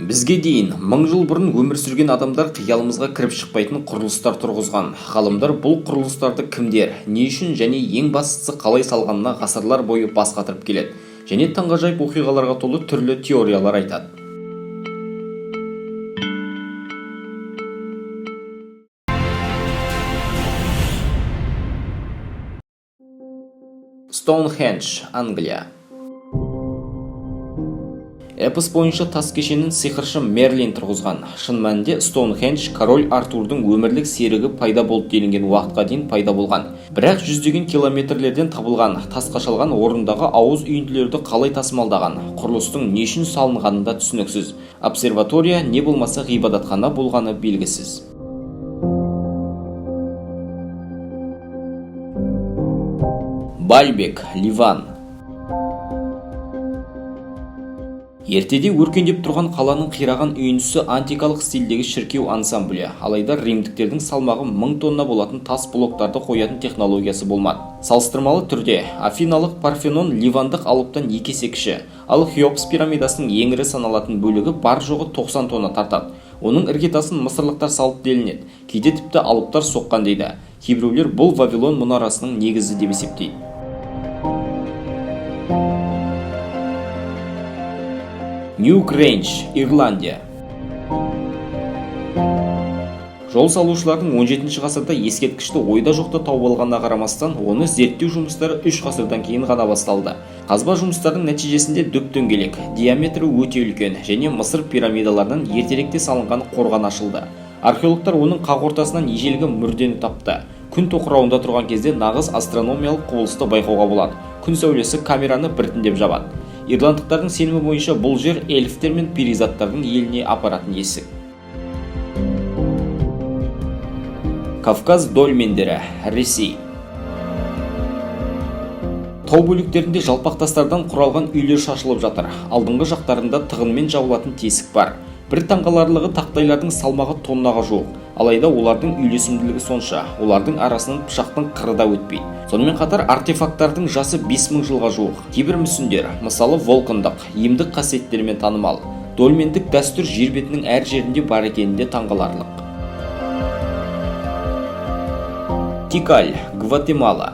Бізге дейін 1000 жыл бұрын өмір сүрген адамдар қиялымызға кіріп шықпайтын құрылыстар тұрғызған. Ғалымдар бұл құрылыстарды кімдер, не үшін және ең бастысы қалай салғанына ғасырлар бойы бас қатырып келеді. Және таңғажайып оқиғаларға толы түрлі теориялар айтады. Стоунхендж, Англия. Эпос бойынша тас кешенін сиқыршы Мерлин тұрғызған. Шын мәнінде Стоунхендж король Артурдың өмірлік серігі пайда болды делінген уақытқа дейін пайда болған. Бірақ жүздеген километрлерден табылған тас қашалған орындағы ауыз үйінділерді қалай тасымалдаған, құрылыстың не үшін салынғаны да түсініксіз. Обсерватория не болмаса ғибадатхана болғаны белгісіз. Бальбек, Ливан. Ертеде өркендеп тұрған қаланың қираған үйіндісі антикалық стильдегі шіркеу ансамблі, алайда римдіктердің салмағы 1000 тонна болатын тас блоктарды қоятын технологиясы болмады. Салыстырмалы түрде Афиналық Парфенон ливандық алыптан 2 есе кіші, ал Хеопс пирамидасының ең ірі саналатын бөлігі бар жоғы 90 тонна тартады. Оның іргетасын мысырлықтар салып делінеді, кейде тіпті алыптар соққан дейді. Кейбіреулер бұл Вавилон мұнарасының негізі деп есептейді. Нью-Грейндж, Ирландия. Жол салушылардың 17 ғасырда ескерткішті ойда жоқта тауып алғанына қарамастан, оны зерттеу жұмыстары 3 ғасырдан кейін ғана басталды. Қазба жұмыстарының нәтижесінде дөп-дөңгелек, диаметрі өте үлкен және Мысыр пирамидаларынан ертеректе салынған қорған ашылды. Археологтар оның қақ ортасынан ежелгі мүрдені тапты. Күн тоқырауында тұрған кезде нағыз астрономиялық құбылысты байқауға болады. Күн сәулесі камераны біртіндеп жабады. Ирландықтардың сенімі бойынша бұл жер эльфтер мен перизаттардың еліне апаратын есік. Кавказ дольмендері, Ресей. Тау бөліктерінде жалпақ тастардан құралған үйлер шашылып жатыр. Алдыңғы жақтарында тығынмен жабылатын тесік бар. Бір таңғаларлығы тақтайлардың салмағы тоннаға жуық. Алайда олардың үйлесімділігі сонша, олардың арасынан пышақтың қыры да өтпейді. Сонымен қатар артефакттардың жасы 5000 жылға жуық. Кейбір мүсіндер, мысалы волкандық, емдік қасиеттерімен танымал. Дольмендік дәстүр жер бетінің әр жерінде бар екенінде таңғаларлық. Тикаль, Гватемала.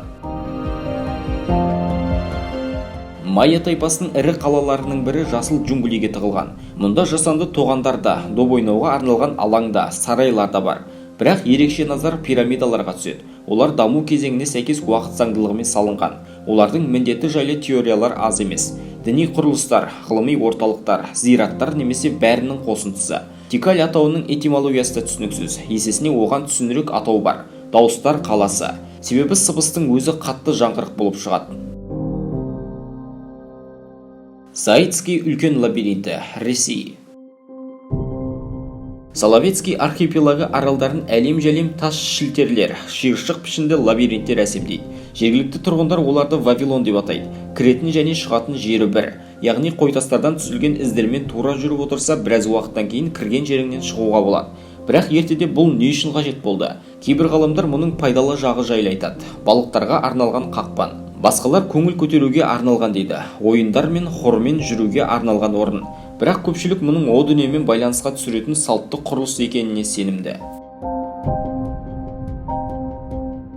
Майя тайпасының ірі қалаларының бірі жасыл джунглиге тығылған. Мұнда жасанды тоғандарда, доп ойнауға арналған алаңда, сарайларда бар. Бірақ ерекше назар пирамидаларға түседі. Олар даму кезеңіне сәйкес уақыт заңдылығымен салынған. Олардың міндеті жайлы теориялар аз емес. Діни құрылыстар, ғылыми орталықтар, зираттар немесе бәрінің қосындысы. Тикаль атауының этимологиясы да түсініксіз. Есесіне оған түсінірек атау бар. Дауыстар қаласы. Себебі сыбыстың өзі қатты жаңғырық болып шығады. Заитский үлкен лабиринті, Ресей. Соловецкий архипелагы аралдарын әлем-жәлем тас шілтерлер, шиыршық пішінді лабириттер әсемдейді. Жергілікті тұрғындар оларды Вавилон деп атайды. Кіретін және шығатын жері бір. Яғни қойтастардан түзілген іздермен тура жүріп отырса, біраз уақыттан кейін кірген жеріңнен шығуға болады. Бірақ ертеде бұл не үшін қажет болды? Кейбір ғалымдар мұның пайдалы жағы жайлы айтады. Балықтарға арналған қақпан. Басқалар көңіл көтеруге арналған дейді. Ойындар мен хормен жүруге арналған орын. Бірақ көпшілік мұның о дүниемен байланысқа түсіретін салтты құрылыс екеніне сенімді.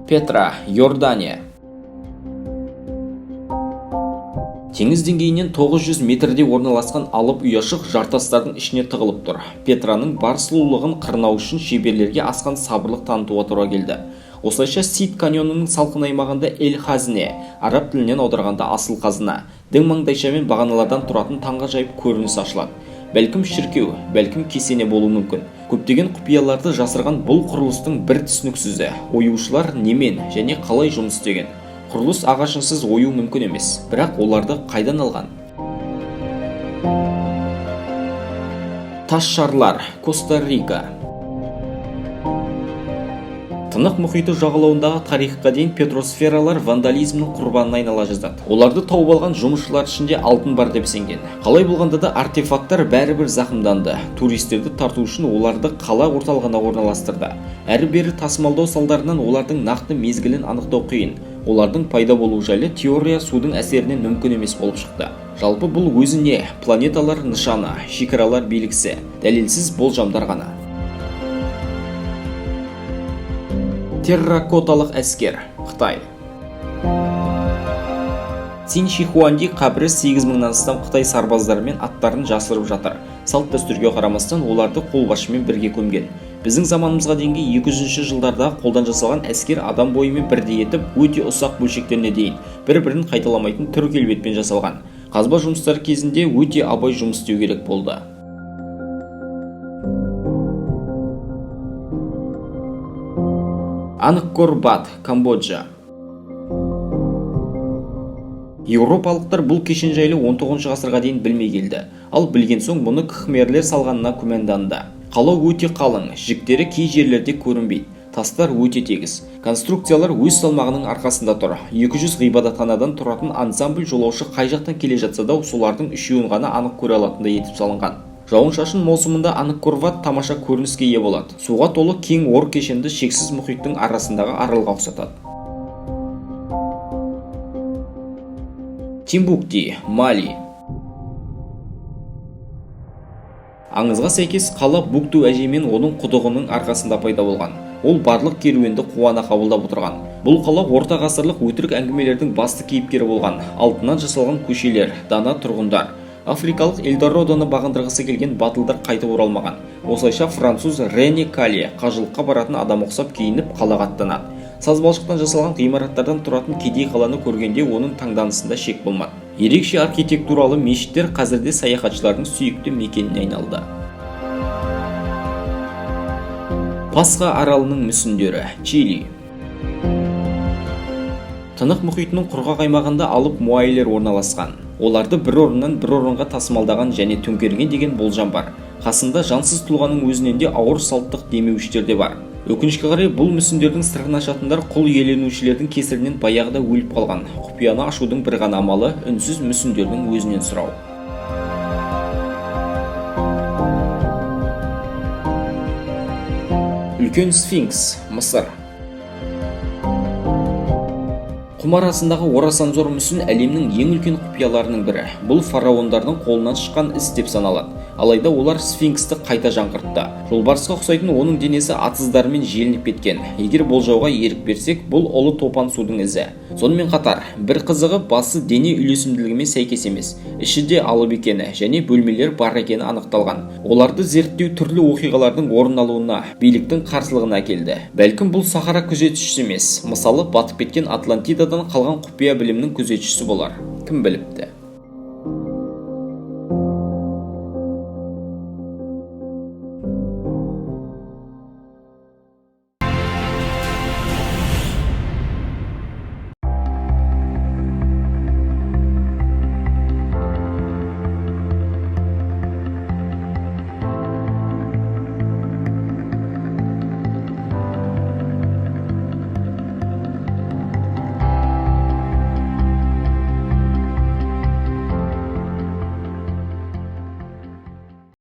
Петра, Иордания. Теңіз деңгейінен 900 метрде орналасқан алып ұяшық жартастардың ішіне тығылып тұр. Петраның бар сұлулығын қырнау үшін шеберлерге асқан сабырлық танытуға тура келді. Осылайша Сид каньонының салқын аймағында Эль-Хазне, араб тілінен аударғанда асыл қазына, дің маңдайша мен бағаналардан тұратын таңғажайып көрініс ашылады. Бәлкім шіркеу, бәлкім кесене болуы мүмкін. Көптеген құпияларды жасырған бұл құрылыстың бір түсініксізі, оюшылар немен және қалай жұмыс істеген. Құрылыс ағашынсыз ою мүмкін емес, бірақ оларды қайдан алған? Тас шарлар, Коста-Рика. Тынық мұхиты жағалауындағы тарихқа дейін петросфералар вандализмнің құрбанына айнала жаздады. Оларды тауып алған жұмысшылар ішінде алтын бар деп сенген. Қалай болғанда да артефакттар бәрібір зақымданды. Туристерді тарту үшін оларды қала орталығына орналастырды. Әрі-бері тасымалдау салдарынан олардың нақты мезгілін анықтау қиын. Олардың пайда болу жайлы теория судың әсерінен мүмкін емес болып шықты. Жалпы бұл өзіне планеталар нышаны, шекаралар белгісі, дәлелсіз болжамдар ғана. Терракоталық әскер, Қытай. Цин Шихуанди қабірі 8000-нан астам Қытай сарбаздарымен аттарын жасырып жатыр. Салт дәстүрге қарамастан оларды қолбасшымен бірге көмген. Біздің заманымызға дейінгі 200-ші жылдарда қолдан жасалған әскер адам бойымен бірдей етіп, өте ұсақ бөлшектеріне дейін бір-бірін қайталамайтын түр келбетпен жасалған. Қазба жұмыстары кезінде өте абай жұмыс істеу керек болды. Ангкор Ват, Камбоджа. Еуропалықтар бұл кешен жайлы 19 ғасырға дейін білмей келді. Ал білген соң мұны кхмерлер салғанына күмәнданды. Қала өте қалың, жіктері кей жерлерде көрінбейді. Тастар өте тегіс. Конструкциялар өз салмағының арқасында тұр. 200 ғибадатханадан тұратын ансамбль жолаушы қай жақтан келе жатса да, солардың үшеуін ғана анық көре алатындай етіп салынған. Жауын-шашын маусымында Ангкор Ват тамаша көрініске ие болады. Суға толы кең ор кешенді шексіз мұхиттың арасындағы аралға ұқсатады. Тимбукти, Мали. Аңызға сәйкес қала Букту әже мен оның құдығының арқасында пайда болған. Ол барлық керуенді қуана қабылдап отырған. Бұл қала орта ғасырлық өтірік әңгімелердің басты кейіпкері болған. Алтыннан жасалған көшелер, дана тұрғындар. Африкалық Эльдорадоны бағындырғысы келген батылдар қайтып оралмаған. Осылайша француз Рене Калле қажылыққа баратын адам ұқсап киініп қалаға аттанады. Сазбалшықтан жасалған ғимараттардан тұратын кедей қаланы көргенде оның таңданысында шек болмады. Ерекше архитектуралы мешіттер қазірде саяхатшылардың сүйікті мекеніне айналды. Пасха аралының мүсіндері, Чили. Тынық мұхитының құрғақ аймағында алып муайлер орналасқан. Оларды бір орыннан бір орынға тасымалдаған және төңкерген деген болжам бар. Қасында жансыз тұлғаның өзінен де ауыр салттық демеушілер де бар. Өкінішке қарай бұл мүсіндердің сырын ашатындар құл иеленушілердің кесірінен баяғыда өліп қалған. Құпияны ашудың бір ғана амалы үнсіз мүсіндердің өзінен сұрау. Үлкен сфинкс, Мысыр. Құм арасындағы орасан зор мүсін әлемнің ең үлкен құпияларының бірі. Бұл фараондардың қолынан шыққан іс деп саналады. Алайда олар сфинксті қайта жаңғыртты. Жолбарысқа ұқсайтын оның денесі атыздармен желініп кеткен. Егер болжауға ерік берсек, бұл ұлы топан судың ізі. Сонымен қатар, бір қызығы басы дене үйлесімділігімен сәйкес емес. Іші де алып екені және бөлмелер бар екені анықталған. Оларды зерттеу түрлі оқиғалардың орын алуына, биліктің қарсылығына әкелді. Бәлкім бұл Сахара күзетшісі емес, мысалы батып кеткен Атлантидадан қалған құпия білімнің күзетшісі болар. Кім біліпті?